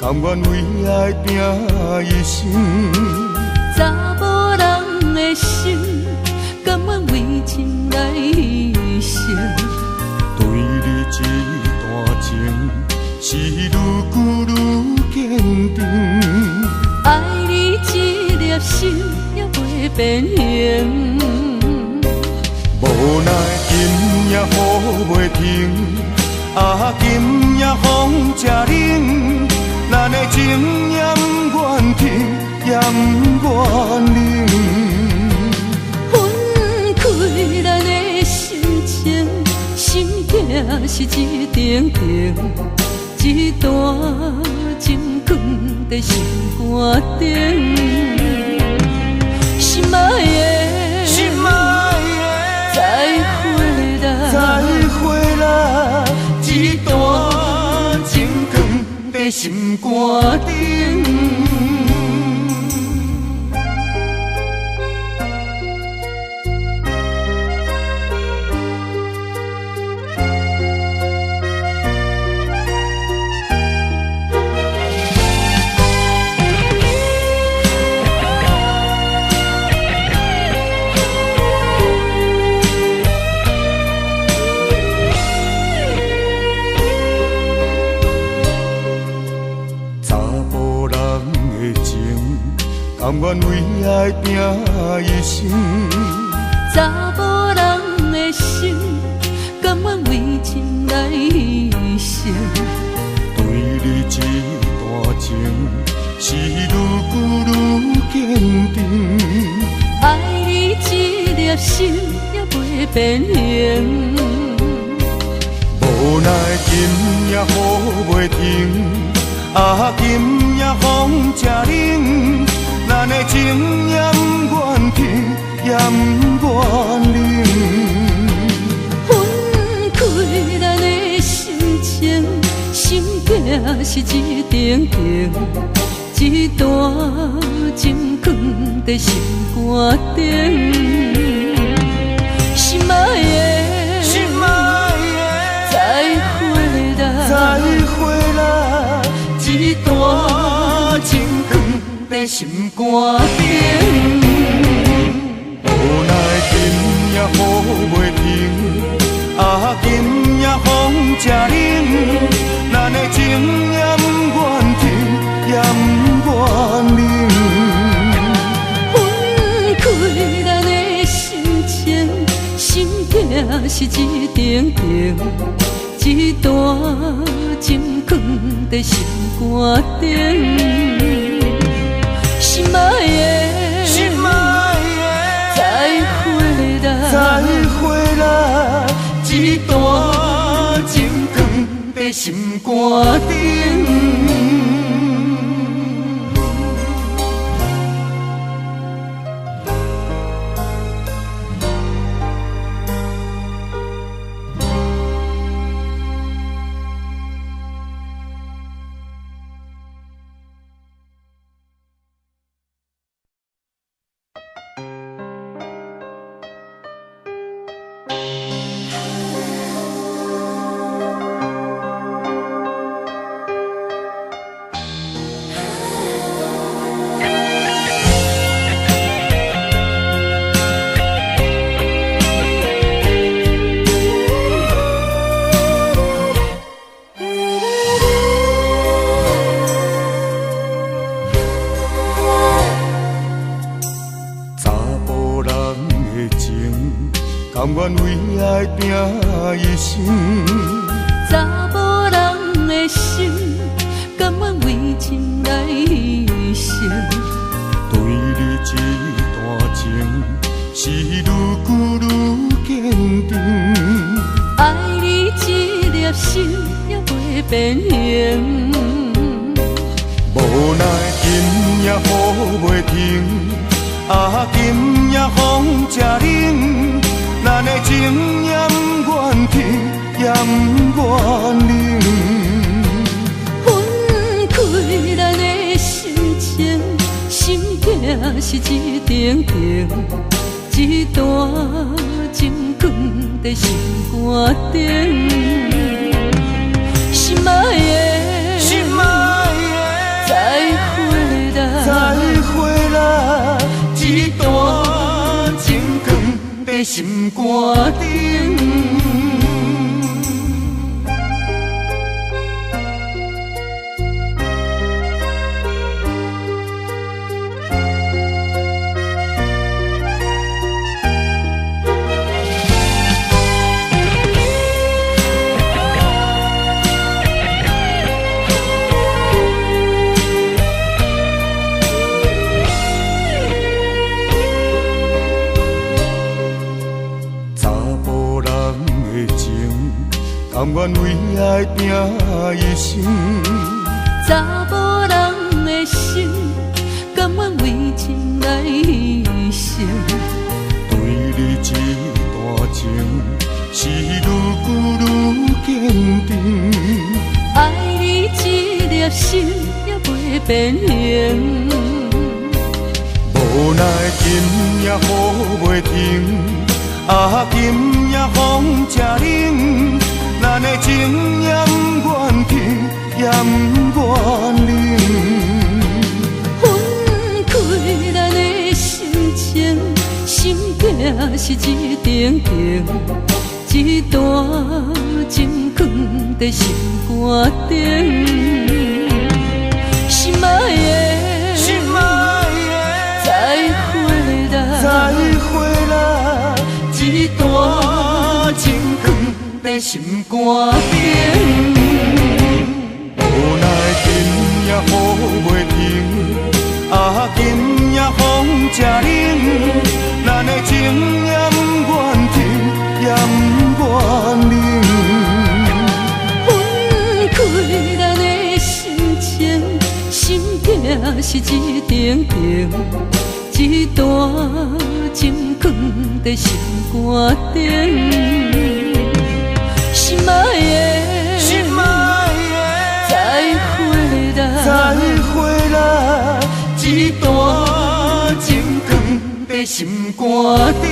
甘愿为爱拼一生。查某人的心，甘愿为情来牺牲。对你这段情，是愈久愈坚定。爱你这粒心也袂变形。无奈今夜雨袂停，今夜风正冷，咱的情也不愿停，也不愿冷。分开咱的心情，心境是一定定，一段情放在心肝顶。心爱的，心爱的，再会啦，再会啦，一段情放在心肝顶。甘愿为爱拼一生，查某人的心，甘愿为情来牺牲。对你这段情，是愈久愈坚定。爱你这粒心也袂变形。无奈今夜雨袂停，今夜风正冷。咱的情也不愿停，也不愿冷。分开咱的心情，心境是一定定，一段情放在心肝顶。心爱的，心爱的，再会啦，再会啦，一段情放在心肝顶。无奈今夜雨袂停，今夜风正冷，咱的情也不愿停，也不愿冷。分开咱的心情，心境是一定定，一段情放在心肝顶。心爱的，心爱的，再会啦，再会啦，一段情放在心肝顶。甘愿为爱拼一生，查某人的心，甘愿为情来牺牲。对你这段情，是愈久愈坚定。爱你这粒心也袂变形。无奈今夜雨袂停，今夜风正冷。咱的情也不愿停，也不愿冷。分开咱的心情，心境是一定定，一段情放在心肝顶。心爱的，心爱的，在心肝顶。甘愿为爱拼一生，查某人的心，甘愿为情来牺牲。对你这段情，是愈久愈坚定。爱你这粒心也袂变形，无奈今夜雨袂停，今夜风正冷。咱的情也不愿停，也不愿冷。分开咱的心情，心痛是一定定，一段情放在心肝顶。心爱的，心爱的，再会啦，再会啦，一段情放在心肝顶。无奈今夜雨袂停，今夜风正冷。咱的情也不愿停，也不愿冷。分开咱的心情，心痛是一定定，一段情放在心肝顶。心爱的，心爱的，再会啦，再会啦，一段情放在心肝顶。